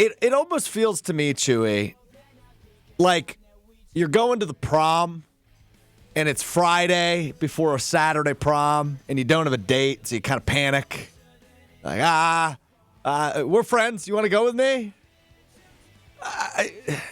It almost feels to me, Chewy, like you're going to the prom and it's Friday before a Saturday prom and you don't have a date, so you kind of panic. Like, we're friends. You want to go with me?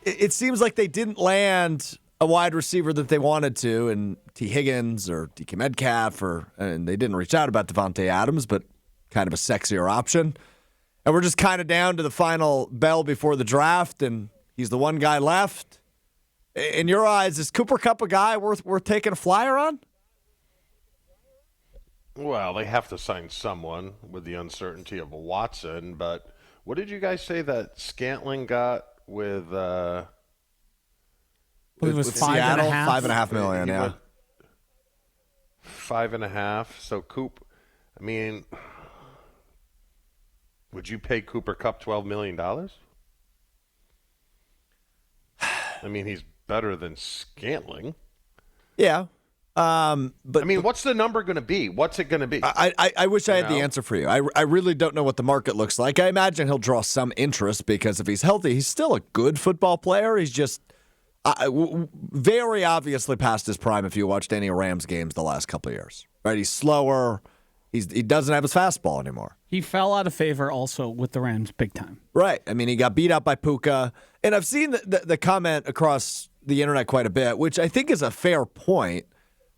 It seems like they didn't land a wide receiver that they wanted to, and T. Higgins or DK Metcalf, and they didn't reach out about Davante Adams, but kind of a sexier option. And we're just kind of down to the final bell before the draft, and he's the one guy left. In your eyes, is Cooper Kupp a guy worth taking a flyer on? Well, they have to sign someone with the uncertainty of Watson, but what did you guys say that Scantling got with it was with Seattle? $5.5 million, yeah. 5.5. So Coop, I mean, would you pay Cooper Kupp $12 million? I mean, he's better than Scantling. Yeah. But I mean, what's the number going to be? What's it going to be? I wish I had the answer for you. I really don't know what the market looks like. I imagine he'll draw some interest because if he's healthy, he's still a good football player. He's just very obviously past his prime if you watched any Rams games the last couple of years. Right? He's slower. He doesn't have his fastball anymore. He fell out of favor also with the Rams big time. Right. I mean, he got beat up by Puka. And I've seen the comment across the internet quite a bit, which I think is a fair point,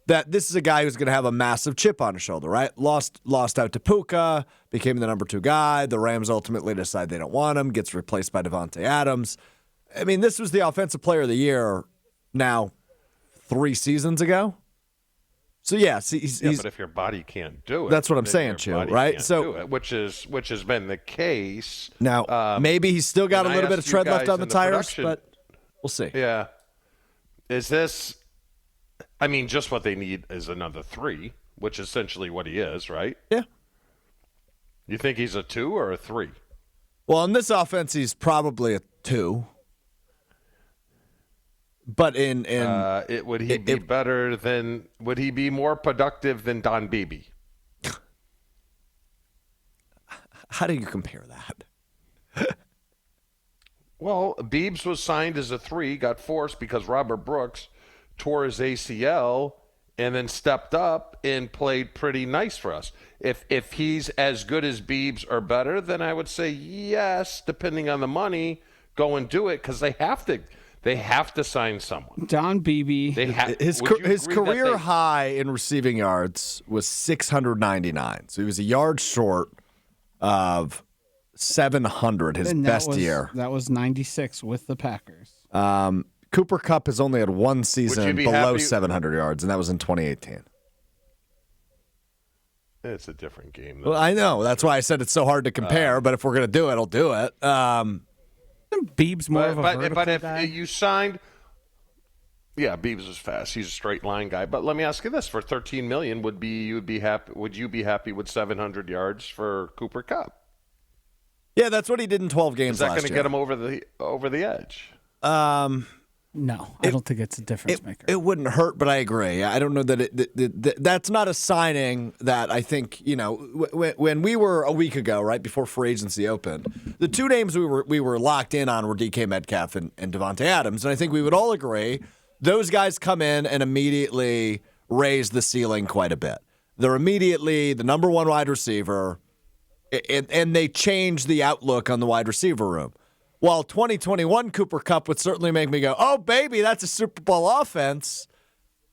that this is a guy who's going to have a massive chip on his shoulder, right? Lost out to Puka, became the number 2 guy. The Rams ultimately decide they don't want him, gets replaced by Davante Adams. I mean, this was the Offensive Player of the Year now 3 seasons ago. So, yes, he's but if your body can't do it. That's what I'm saying, Chew, right? So, which has been the case. Now, maybe he's still got a little bit of tread left on the tires, but we'll see. Yeah. Is this, I mean, just what they need is another 3, which is essentially what he is, right? Yeah. You think he's a 2 or a 3? Well, in this offense, he's probably a 2. But would he be better than? Would he be more productive than Don Beebe? How do you compare that? Well, Beebs was signed as a 3, got forced because Robert Brooks tore his ACL, and then stepped up and played pretty nice for us. If he's as good as Beebs or better, then I would say yes, depending on the money, go and do it because they have to. They have to sign someone. Don Beebe. His career high in receiving yards was 699. So he was a yard short of 700 his best year. That was 96 with the Packers. Cooper Kupp has only had one season below 700 yards, and that was in 2018. It's a different game, though. Well, I know. That's why I said it's so hard to compare, but if we're going to do it, I'll do it. Beebs more of a vertical but if guy? you signed, yeah, Beebs is fast. He's a straight line guy. But let me ask you this: for $13 million, would you be happy with 700 yards for Cooper Kupp? Yeah, that's what he did in 12 games. Is that going to get him over the edge? No, I don't think it's a difference maker. It wouldn't hurt, but I agree. I don't know that that's not a signing that I think, when we were a week ago, right before free agency opened, the 2 names we were locked in on were DK Metcalf and Davante Adams. And I think we would all agree those guys come in and immediately raise the ceiling quite a bit. They're immediately the number 1 wide receiver, and they change the outlook on the wide receiver room. While 2021 Cooper Kupp would certainly make me go, oh, baby, that's a Super Bowl offense.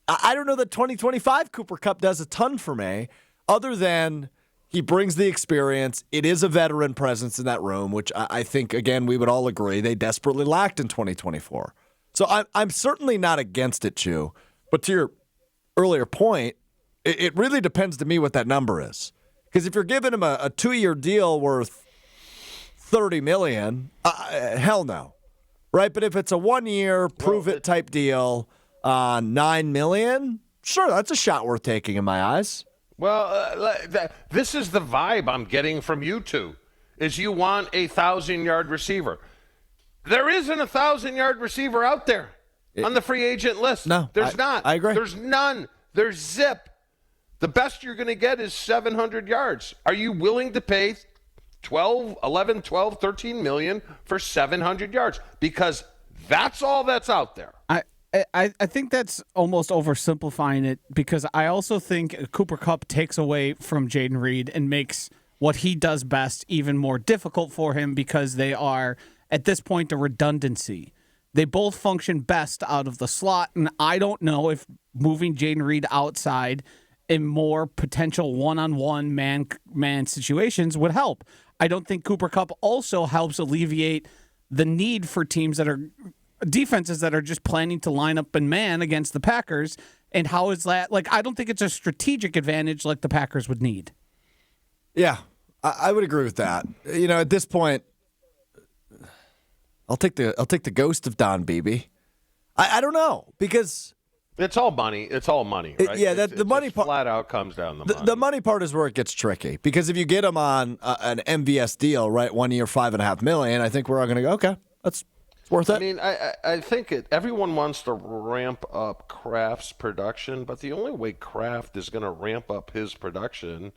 I don't know that 2025 Cooper Kupp does a ton for me, other than he brings the experience. It is a veteran presence in that room, which I think, again, we would all agree they desperately lacked in 2024. So I'm certainly not against it, Chew. But to your earlier point, it really depends to me what that number is. Because if you're giving him a 2-year deal worth $30 million, hell no, right? But if it's a 1-year prove-it type deal on $9 million, sure, that's a shot worth taking in my eyes. Well, this is the vibe I'm getting from you two, is you want a 1,000-yard receiver. There isn't a 1,000-yard receiver out there on the free agent list. No, there's not. I agree. There's none. There's zip. The best you're going to get is 700 yards. Are you willing to pay 11, 12, 13 million for 700 yards because that's all that's out there. I think that's almost oversimplifying it because I also think Cooper Kupp takes away from Jaden Reed and makes what he does best even more difficult for him because they are, at this point, a redundancy. They both function best out of the slot, and I don't know if moving Jaden Reed outside in more potential one-on-one man situations would help. I don't think Cooper Kupp also helps alleviate the need for teams that are defenses that are just planning to line up in man against the Packers. And how is that? Like, I don't think it's a strategic advantage like the Packers would need. Yeah, I would agree with that. You know, at this point, I'll take the ghost of Don Beebe. I don't know because it's all money. It's all money, right? The money part flat out comes down the money. The money part is where it gets tricky because if you get him on an MVS deal, right, 1 year, $5.5 million, I think we're all going to go, okay, that's worth it. I mean, I think everyone wants to ramp up Kraft's production, but the only way Kraft is going to ramp up his production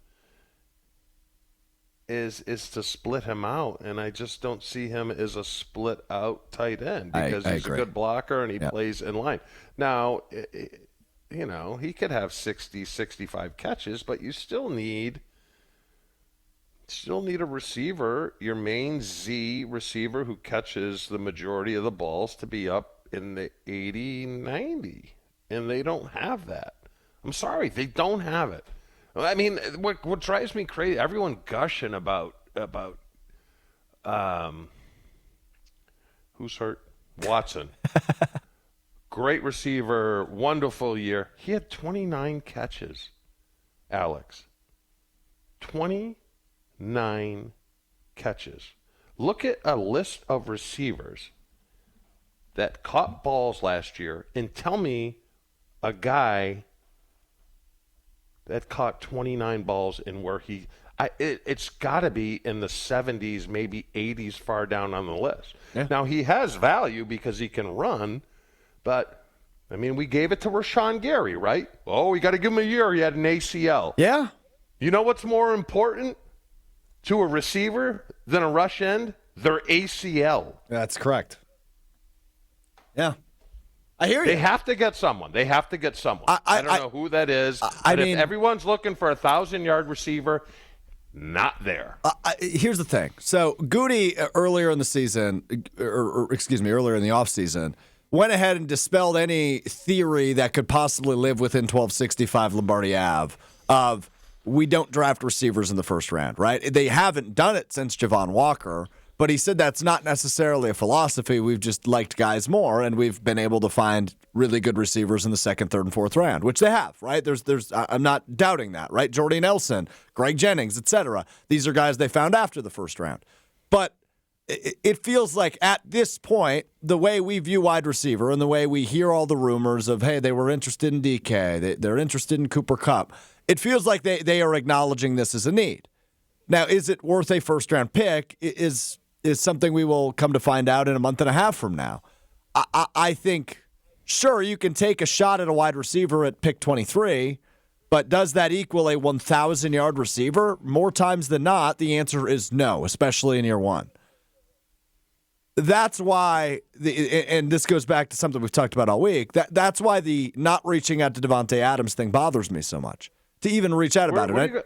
is to split him out, and I just don't see him as a split out tight end because he's a good blocker and he plays in line. Now, you know, he could have 60, 65 catches, but you still need a receiver, your main Z receiver who catches the majority of the balls to be up in the 80, 90, and they don't have that. I'm sorry, they don't have it. I mean, what drives me crazy, everyone gushing about who's hurt? Watson. Great receiver, wonderful year. He had 29 catches, Alex. 29 catches. Look at a list of receivers that caught balls last year and tell me a guy that caught 29 balls and where it's got to be in the 70s, maybe 80s, far down on the list. Yeah. Now, he has value because he can run, but, I mean, we gave it to Rashawn Gary, right? Oh, we got to give him a year. He had an ACL. Yeah. You know what's more important to a receiver than a rush end? Their ACL. That's correct. Yeah. I hear you. They have to get someone. I don't know who that is. But if everyone's looking for a 1,000-yard receiver, not there. Here's the thing. So Goody earlier in the season, earlier in the offseason, went ahead and dispelled any theory that could possibly live within 1265 Lombardi Ave of we don't draft receivers in the first round, right? They haven't done it since Javon Walker. But he said that's not necessarily a philosophy. We've just liked guys more, and we've been able to find really good receivers in the second, third, and fourth round, which they have, right? I'm not doubting that, right? Jordy Nelson, Greg Jennings, etc. These are guys they found after the first round. But it feels like at this point, the way we view wide receiver and the way we hear all the rumors of, hey, they were interested in DK, they're interested in Cooper Kupp, it feels like they are acknowledging this as a need. Now, is it worth a first-round pick? Is something we will come to find out in a month and a half from now. I think, sure, you can take a shot at a wide receiver at pick 23, but does that equal a 1,000-yard receiver? More times than not, the answer is no, especially in year one. That's why, and this goes back to something we've talked about all week, that's why the not reaching out to Davante Adams thing bothers me so much, to even reach out about it.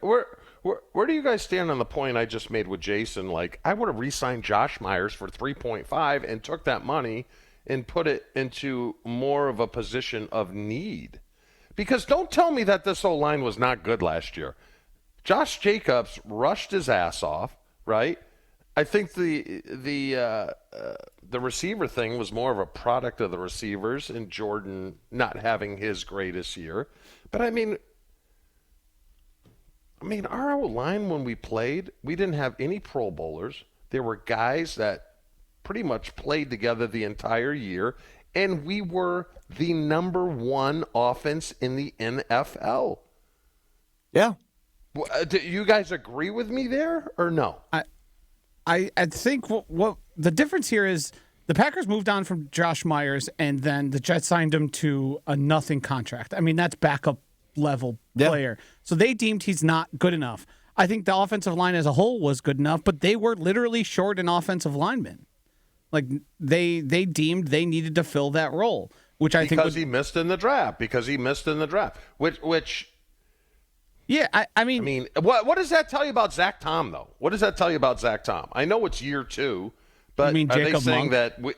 Where do you guys stand on the point I just made with Jason? Like, I would have re-signed Josh Myers for 3.5 and took that money and put it into more of a position of need. Because don't tell me that this O-line was not good last year. Josh Jacobs rushed his ass off, right? I think the receiver thing was more of a product of the receivers and Jordan not having his greatest year. But I mean, our O-line when we played, we didn't have any Pro Bowlers. There were guys that pretty much played together the entire year, and we were the number one offense in the NFL. Yeah. Do you guys agree with me there or no? I think what the difference here is the Packers moved on from Josh Myers, and then the Jets signed him to a nothing contract. I mean, that's backup level player. So they deemed he's not good enough. I think the offensive line as a whole was good enough, but they were literally short an offensive lineman. Like they deemed they needed to fill that role, which I think he missed in the draft. Yeah, I mean, what does that tell you about Zach Tom, though? What does that tell you about Zach Tom? I know it's year 2, but you mean are Jacob they saying Monk?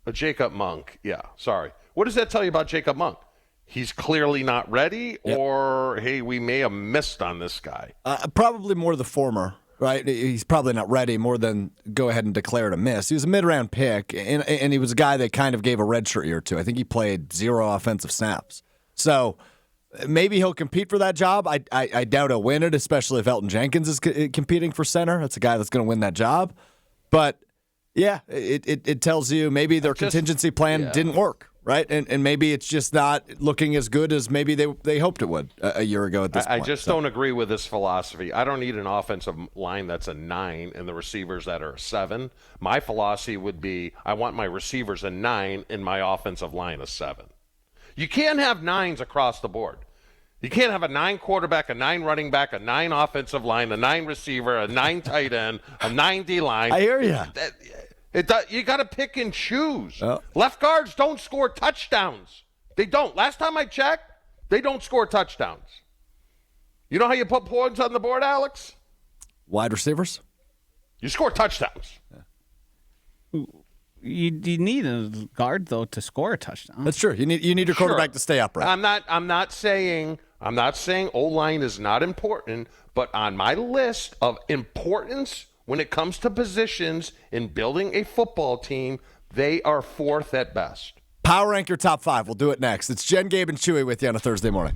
that Jacob Monk? Yeah, sorry. What does that tell you about Jacob Monk? He's clearly not ready, or hey, we may have missed on this guy. Probably more the former, right? He's probably not ready more than go ahead and declare it a miss. He was a mid-round pick, and he was a guy that kind of gave a redshirt year to. I think he played 0 offensive snaps. So maybe he'll compete for that job. I doubt he'll win it, especially if Elgton Jenkins is competing for center. That's a guy that's going to win that job. But, yeah, it tells you maybe their contingency plan didn't work. Right, and maybe it's just not looking as good as maybe they hoped it would a year ago at this point. I just don't agree with this philosophy. I don't need an offensive line that's a 9 and the receivers that are a 7. My philosophy would be I want my receivers a 9 and my offensive line a 7. You can't have 9s across the board. You can't have a 9 quarterback, a 9 running back, a 9 offensive line, a 9 receiver, a 9 tight end, a 9 D line. I hear you. You got to pick and choose. Left guards don't score touchdowns. They don't. Last time I checked, they don't score touchdowns. You know how you put points on the board, Alex? Wide receivers? You score touchdowns. You need a guard though to score a touchdown. That's true. You need your quarterback to stay upright. I'm not saying O-line is not important, but on my list of importance when it comes to positions in building a football team, they are 4th at best. Power rank your top 5. We'll do it next. It's Jen, Gabe, and Chewy with you on a Thursday morning.